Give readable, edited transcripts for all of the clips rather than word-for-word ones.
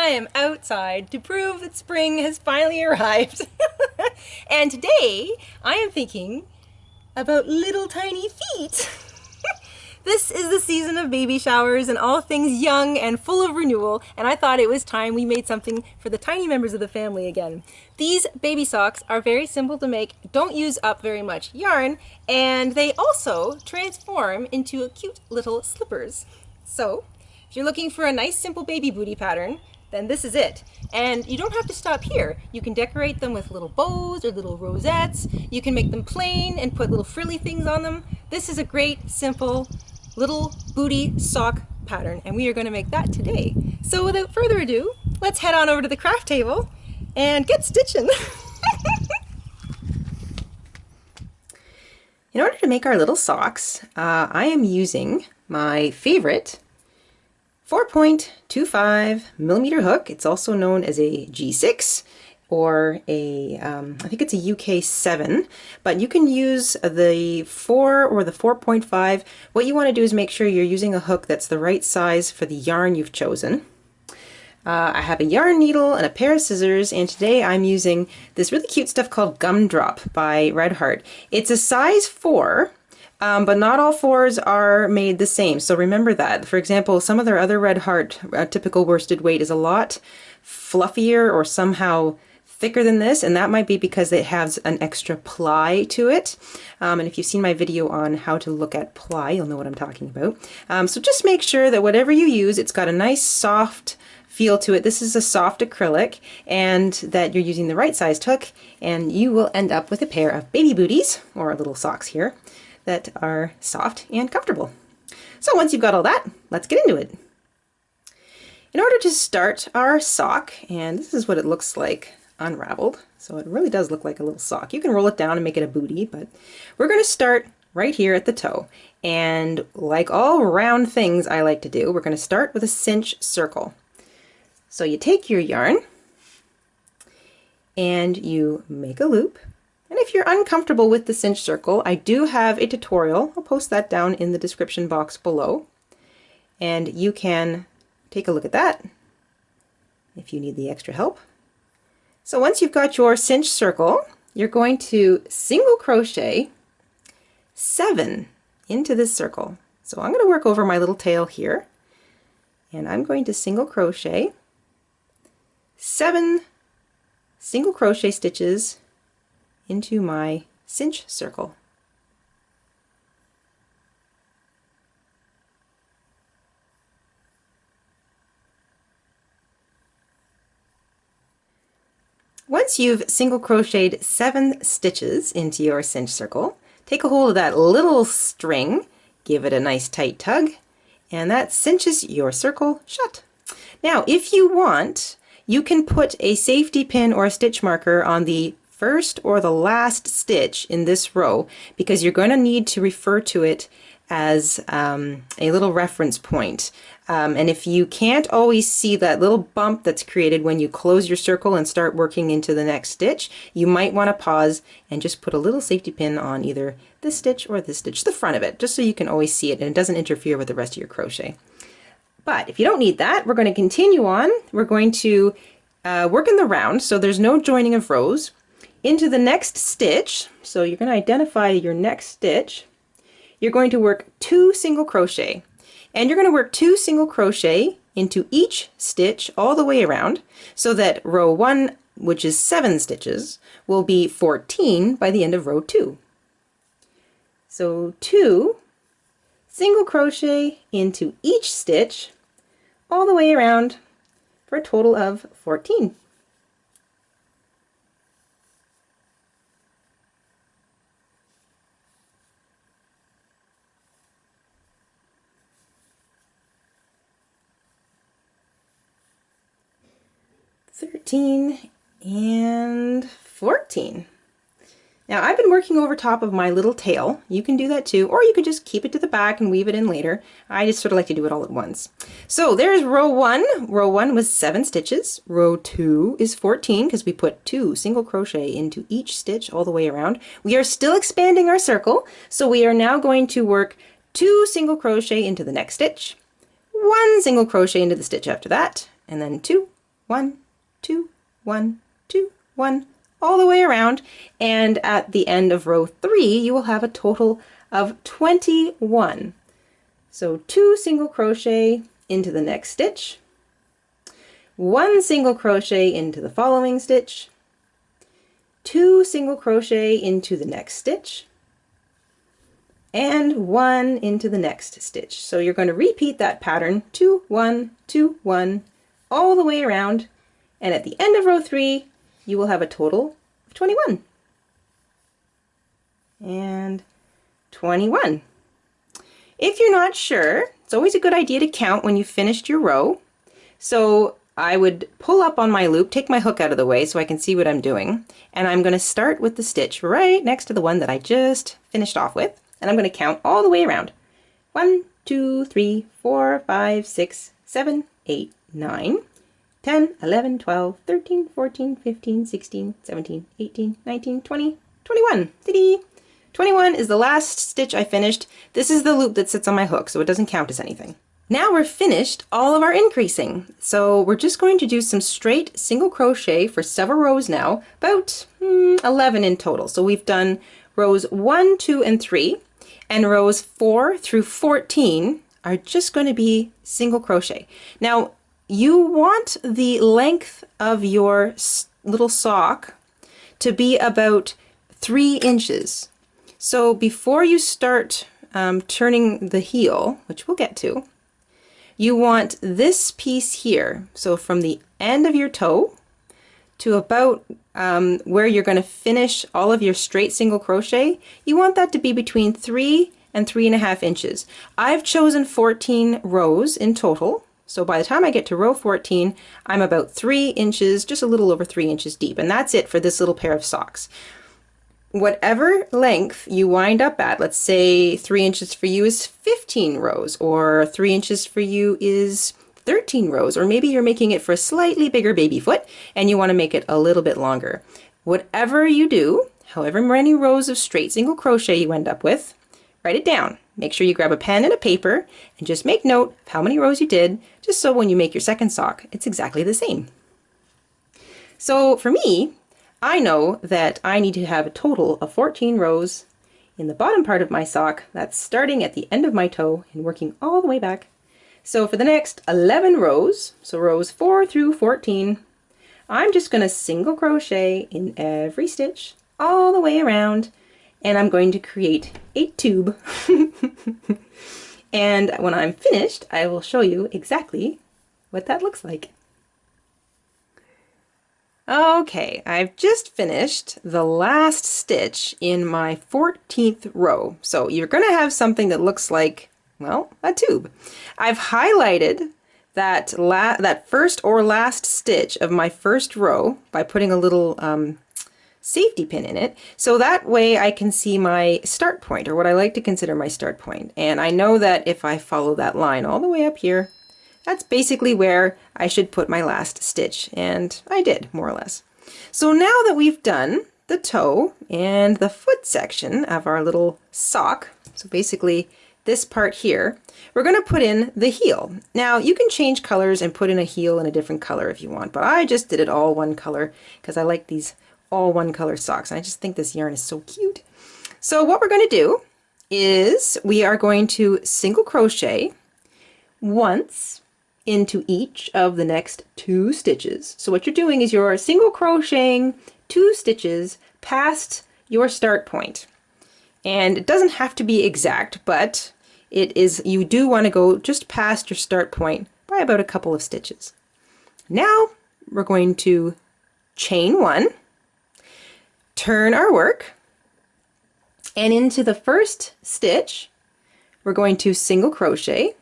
I am outside to prove that spring has finally arrived. And today I am thinking about little tiny feet. This is the season of baby showers and all things young and full of renewal, and I thought it was time we made something for the tiny members of the family again. These baby socks are very simple to make, don't use up very much yarn, and they also transform into cute little slippers. So, if you're looking for a nice simple baby booty pattern, then this is it. And you don't have to stop here. You can decorate them with little bows or little rosettes. You can make them plain and put little frilly things on them. This is a great, simple, little booty sock pattern, and we are going to make that today. So without further ado, let's head on over to the craft table and get stitching. In order to make our little socks, I am using my favorite 4.25 millimeter hook. It's also known as a G6 or a, I think it's a UK 7, but you can use the 4 or the 4.5. What you want to do is make sure you're using a hook that's the right size for the yarn you've chosen. I have a yarn needle and a pair of scissors, and today I'm using this really cute stuff called Gumdrop by Red Heart. It's a size 4. But not all 4s are made the same, so remember that. For example, some of their other Red Heart typical worsted weight is a lot fluffier or somehow thicker than this, and that might be because it has an extra ply to it. And if you've seen my video on how to look at ply, you'll know what I'm talking about. So just make sure that whatever you use, it's got a nice soft feel to it. This is a soft acrylic, and that you're using the right sized hook, and you will end up with a pair of baby booties, or little socks here, that are soft and comfortable. So once you've got all that, let's get into it. In order to start our sock, and this is what it looks like unraveled, so it really does look like a little sock. You can roll it down and make it a booty, but we're going to start right here at the toe. And like all round things I like to do, we're going to start with a cinch circle. So you take your yarn and you make a loop. And if you're uncomfortable with the cinch circle, I do have a tutorial. I'll post that down in the description box below. And you can take a look at that if you need the extra help. So once you've got your cinch circle, you're going to single crochet 7 into this circle. So I'm going to work over my little tail here, and I'm going to single crochet 7 single crochet stitches into my cinch circle. Once you've single crocheted 7 stitches into your cinch circle, take a hold of that little string, give it a nice tight tug, and that cinches your circle shut. Now, if you want, you can put a safety pin or a stitch marker on the first or the last stitch in this row, because you're going to need to refer to it as a little reference point. And if you can't always see that little bump that's created when you close your circle and start working into the next stitch, you might want to pause and just put a little safety pin on either this stitch or this stitch, the front of it, just so you can always see it and it doesn't interfere with the rest of your crochet. But if you don't need that, we're going to continue on. We're going to work in the round, so there's no joining of rows, into the next stitch. So you're going to identify your next stitch. You're going to work 2 single crochet, and you're going to work 2 single crochet into each stitch all the way around, so that row 1, which is 7 stitches, will be 14 by the end of row 2. So 2 single crochet into each stitch all the way around for a total of 14. And 14. Now I've been working over top of my little tail. You can do that too, or you could just keep it to the back and weave it in later. I just sort of like to do it all at once. So there's row 1. Row 1 was 7 stitches. Row 2 is 14 because we put 2 single crochet into each stitch all the way around. We are still expanding our circle, so we are now going to work 2 single crochet into the next stitch, 1 single crochet into the stitch after that, and then 2, 1, 2, 1, 2, 1, all the way around, and at the end of row 3 you will have a total of 21. So 2 single crochet into the next stitch, 1 single crochet into the following stitch, 2 single crochet into the next stitch, and 1 into the next stitch. So you're going to repeat that pattern 2, 1, 2, 1 all the way around, and at the end of row 3 you will have a total of 21 and 21. If you're not sure, it's always a good idea to count when you've finished your row. So I would pull up on my loop, take my hook out of the way so I can see what I'm doing, and I'm going to start with the stitch right next to the one that I just finished off with, and I'm going to count all the way around. 1, 2, 3, 4, 5, 6, 7, 8, 9, 10, 11, 12, 13, 14, 15, 16, 17, 18, 19, 20, 21. Ta-dee! 21 is the last stitch I finished. This is the loop that sits on my hook, so it doesn't count as anything. Now we're finished all of our increasing. So we're just going to do some straight single crochet for several rows now, about 11 in total. So we've done rows 1, 2, and 3, and rows 4 through 14 are just going to be single crochet. Now you want the length of your little sock to be about 3 inches. So before you start turning the heel, which we'll get to, you want this piece here, so from the end of your toe to about where you're going to finish all of your straight single crochet, you want that to be between 3 and 3.5 inches. I've chosen 14 rows in total, so by the time I get to row 14, I'm about 3 inches, just a little over 3 inches deep, and that's it for this little pair of socks. Whatever length you wind up at, let's say 3 inches for you is 15 rows, or 3 inches for you is 13 rows, or maybe you're making it for a slightly bigger baby foot and you want to make it a little bit longer. Whatever you do, however many rows of straight single crochet you end up with, write it down. Make sure you grab a pen and a paper and just make note of how many rows you did, just so when you make your second sock, it's exactly the same. So for me, I know that I need to have a total of 14 rows in the bottom part of my sock. That's starting at the end of my toe and working all the way back. So for the next 11 rows, so rows 4 through 14, I'm just going to single crochet in every stitch all the way around, and I'm going to create a tube. And when I'm finished, I will show you exactly what that looks like. Okay, I've just finished the last stitch in my 14th row. So you're going to have something that looks like, well, a tube. I've highlighted that first or last stitch of my first row by putting a little safety pin in it, so that way I can see my start point, or what I like to consider my start point. And I know that if I follow that line all the way up here, that's basically where I should put my last stitch, and I did, more or less. So now that we've done the toe and the foot section of our little sock, so basically this part here, we're going to put in the heel. Now you can change colors and put in a heel in a different color if you want, but I just did it all one color because I like these all one color socks, and I just think this yarn is so cute. So what we're going to do is we are going to single crochet once into each of the next 2 stitches. So what you're doing is you're single crocheting 2 stitches past your start point. And it doesn't have to be exact, but it is, you do want to go just past your start point by about a couple of stitches. Now we're going to chain 1, turn our work, and into the first stitch we're going to single crochet,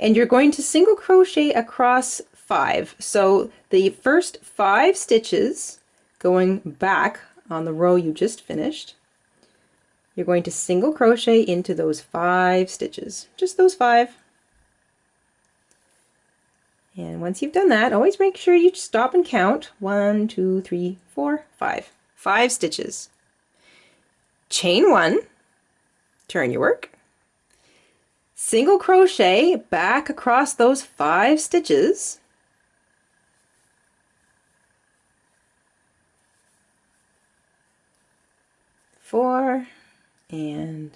and you're going to single crochet across 5. So the first 5 stitches going back on the row you just finished, you're going to single crochet into those 5 stitches, just those 5. And once you've done that, always make sure you stop and count. 1, 2, 3, 4, 5. 5 stitches. Chain 1, turn your work, single crochet back across those 5 stitches, 4 and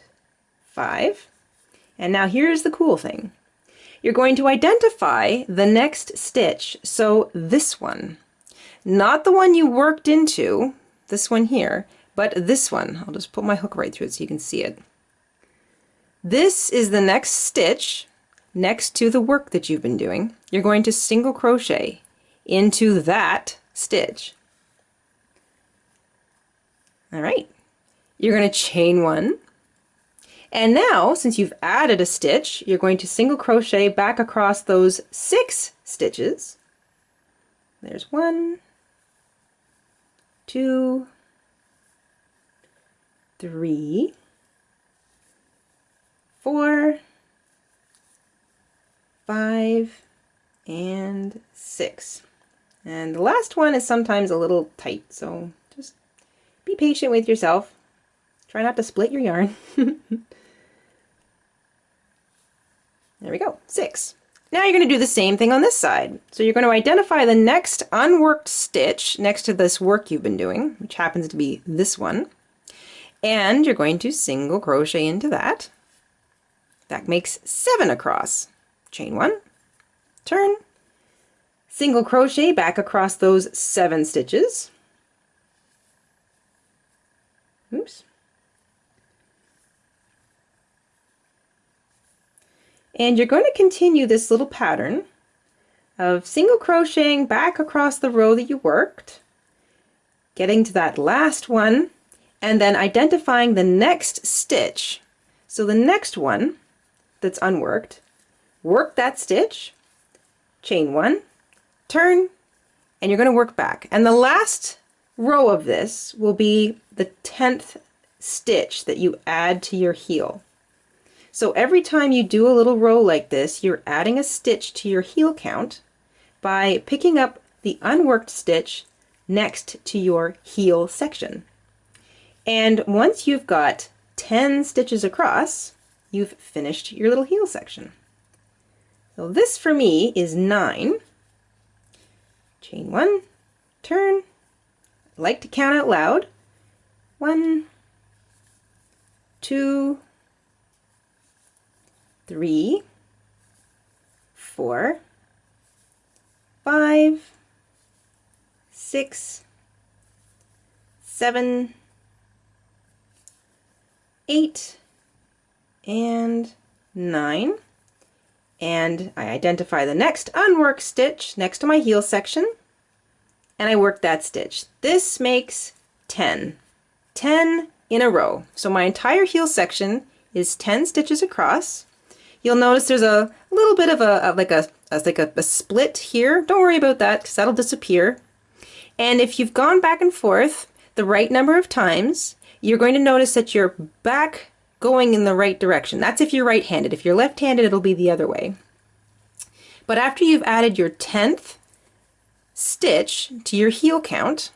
5. And now here's the cool thing. You're going to identify the next stitch, so this one. Not the one you worked into, this one here, but this one. I'll just put my hook right through it so you can see it. This is the next stitch next to the work that you've been doing. You're going to single crochet into that stitch. All right, you're going to chain 1. And now, since you've added a stitch, you're going to single crochet back across those 6 stitches. There's 1, 2, 3, 4, 5, and 6. And the last one is sometimes a little tight, so just be patient with yourself. Try not to split your yarn. There we go, 6. Now you're going to do the same thing on this side. So you're going to identify the next unworked stitch next to this work you've been doing, which happens to be this one. And you're going to single crochet into that. That makes 7 across. Chain 1, turn, single crochet back across those 7 stitches. Oops. And you're going to continue this little pattern of single crocheting back across the row that you worked, getting to that last one, and then identifying the next stitch. So the next one that's unworked, work that stitch, chain 1, turn, and you're going to work back. And the last row of this will be the 10th stitch that you add to your heel. So every time you do a little row like this, you're adding a stitch to your heel count by picking up the unworked stitch next to your heel section. And once you've got 10 stitches across, you've finished your little heel section. So this for me is 9. Chain 1, turn. I like to count out loud. 1, 2, 3, 4, 5, 6, 7, 8, and 9. And I identify the next unworked stitch next to my heel section, and I work that stitch. This makes 10. 10 in a row. So my entire heel section is 10 stitches across. You'll notice there's a little bit of a split here. Don't worry about that because that'll disappear. And if you've gone back and forth the right number of times, you're going to notice that you're back going in the right direction. That's if you're right-handed. If you're left-handed, it'll be the other way. But after you've added your 10th stitch to your heel count,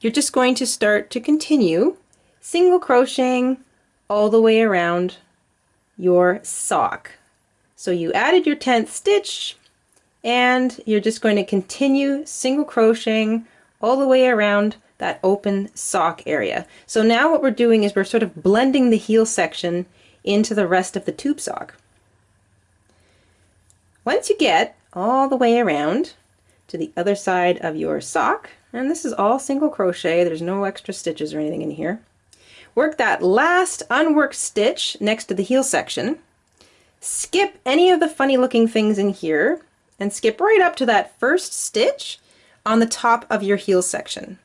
you're just going to start to continue single crocheting all the way around your sock. So you added your 10th stitch and you're just going to continue single crocheting all the way around that open sock area. So now what we're doing is we're sort of blending the heel section into the rest of the tube sock. Once you get all the way around to the other side of your sock, and this is all single crochet, there's no extra stitches or anything in here, work that last unworked stitch next to the heel section, skip any of the funny looking things in here, and skip right up to that first stitch on the top of your heel section.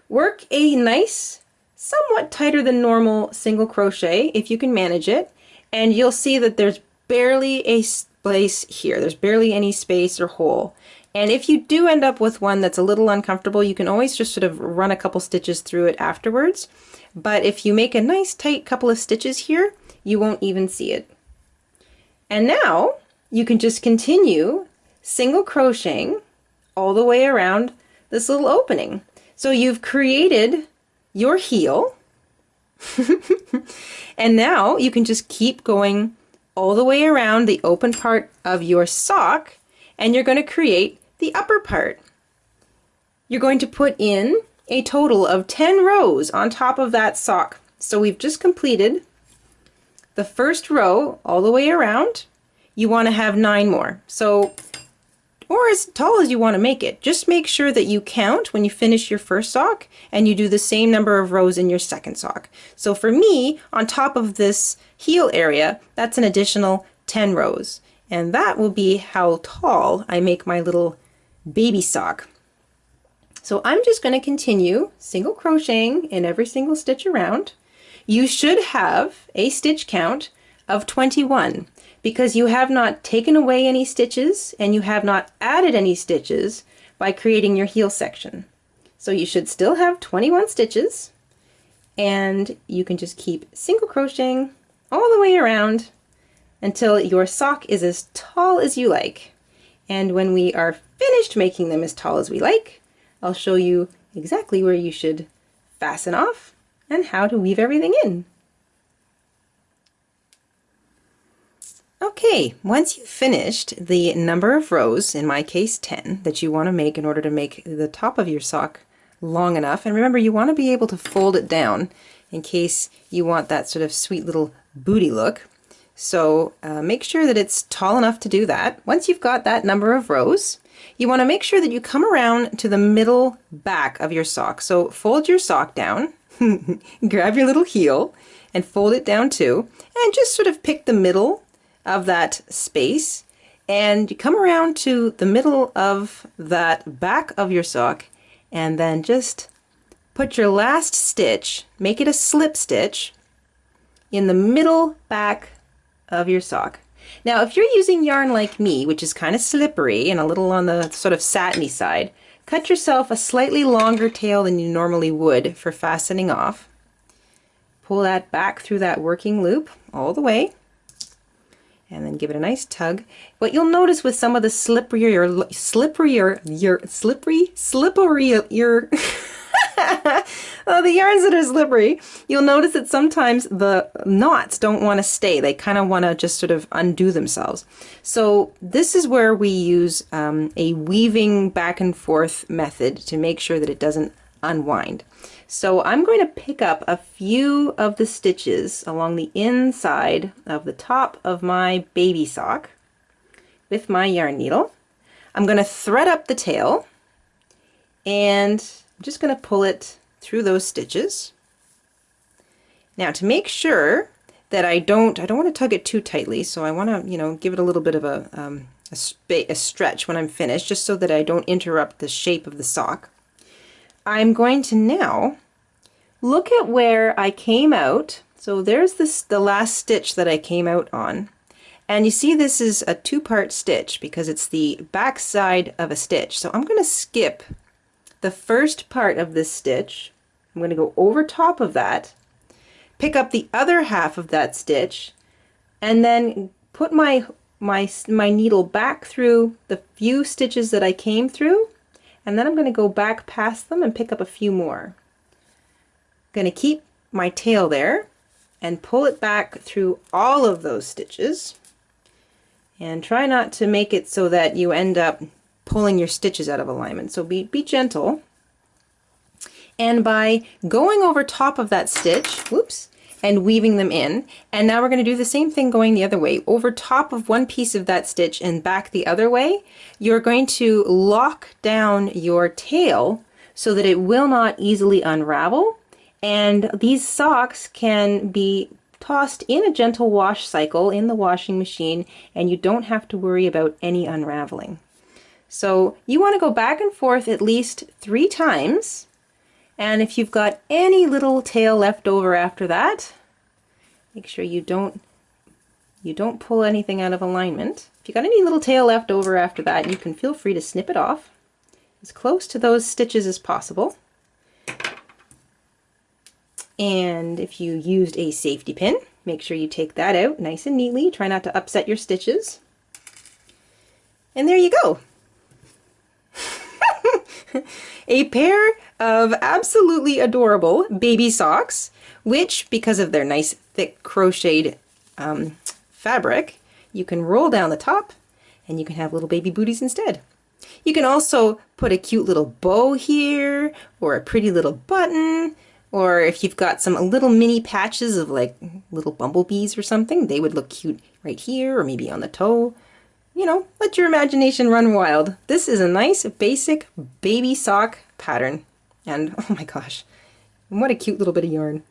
Work a nice, somewhat tighter than normal single crochet if you can manage it, and you'll see that there's barely a space here. There's barely any space or hole. And if you do end up with one that's a little uncomfortable, you can always just sort of run a couple stitches through it afterwards. But if you make a nice tight couple of stitches here, you won't even see it. And now you can just continue single crocheting all the way around this little opening. So you've created your heel and now you can just keep going all the way around the open part of your sock, and you're going to create the upper part. You're going to put in a total of 10 rows on top of that sock. So we've just completed the first row all the way around. You want to have 9 more. So, or as tall as you want to make it. Just make sure that you count when you finish your first sock and you do the same number of rows in your second sock. So for me, on top of this heel area, that's an additional 10 rows. And that will be how tall I make my little baby sock. So I'm just going to continue single crocheting in every single stitch around. You should have a stitch count of 21 because you have not taken away any stitches and you have not added any stitches by creating your heel section. So you should still have 21 stitches, and you can just keep single crocheting all the way around until your sock is as tall as you like. And when we are finished making them as tall as we like, I'll show you exactly where you should fasten off and how to weave everything in. Okay, once you've finished the number of rows, in my case 10, that you want to make in order to make the top of your sock long enough, and remember you want to be able to fold it down in case you want that sort of sweet little booty look. So make sure that it's tall enough to do that. Once you've got that number of rows, you want to make sure that you come around to the middle back of your sock. So fold your sock down, grab your little heel and fold it down too, and just sort of pick the middle of that space, and you come around to the middle of that back of your sock, and then just put your last stitch, make it a slip stitch in the middle back of your sock. Now if you're using yarn like me, which is kind of slippery and a little on the sort of satiny side, cut yourself a slightly longer tail than you normally would for fastening off. Pull that back through that working loop all the way, and then give it a nice tug. What you'll notice with some of the slippery the yarns that are slippery, you'll notice that sometimes the knots don't want to stay. They kind of want to just sort of undo themselves. So this is where we use a weaving back and forth method to make sure that it doesn't unwind. So I'm going to pick up a few of the stitches along the inside of the top of my baby sock with my yarn needle. I'm going to thread up the tail, and I'm just going to pull it through those stitches. Now to make sure that I don't want to tug it too tightly, so I want to, give it a little bit of a stretch when I'm finished, just so that I don't interrupt the shape of the sock. I'm going to now look at where I came out. So there's the last stitch that I came out on, and you see this is a two-part stitch because it's the back side of a stitch. So I'm going to skip the first part of this stitch. I'm going to go over top of that, pick up the other half of that stitch, and then put my needle back through the few stitches that I came through, and then I'm going to go back past them and pick up a few more. I'm going to keep my tail there and pull it back through all of those stitches, and try not to make it so that you end up pulling your stitches out of alignment. So be gentle. And by going over top of that stitch, whoops, and weaving them in, and now we're going to do the same thing going the other way. Over top of one piece of that stitch and back the other way, you're going to lock down your tail so that it will not easily unravel, and these socks can be tossed in a gentle wash cycle in the washing machine, and you don't have to worry about any unraveling. So you want to go back and forth at least 3 times. And if you've got any little tail left over after that, make sure you don't pull anything out of alignment. If you've got any little tail left over after that, you can feel free to snip it off as close to those stitches as possible. And if you used a safety pin, make sure you take that out nice and neatly. Try not to upset your stitches. And there you go. A pair of absolutely adorable baby socks, which, because of their nice thick crocheted fabric, you can roll down the top and you can have little baby booties instead. You can also put a cute little bow here, or a pretty little button, or if you've got some little mini patches of like little bumblebees or something, they would look cute right here, or maybe on the toe. You know, let your imagination run wild. This is a nice basic baby sock pattern. And oh my gosh, what a cute little bit of yarn.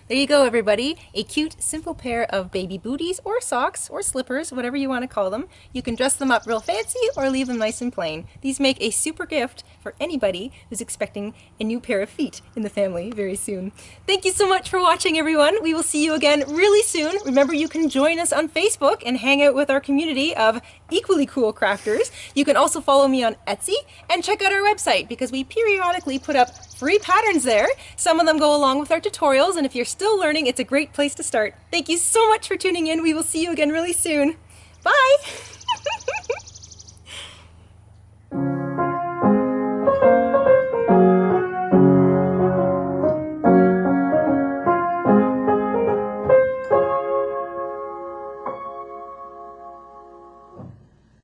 There you go, everybody. A cute, simple pair of baby booties or socks or slippers, whatever you want to call them. You can dress them up real fancy or leave them nice and plain. These make a super gift for anybody who's expecting a new pair of feet in the family very soon. Thank you so much for watching, everyone. We will see you again really soon. Remember, you can join us on Facebook and hang out with our community of equally cool crafters. You can also follow me on Etsy and check out our website because we periodically put up free patterns there. Some of them go along with our tutorials, and if you're still learning, it's a great place to start. Thank you so much for tuning in. We will see you again really soon. Bye!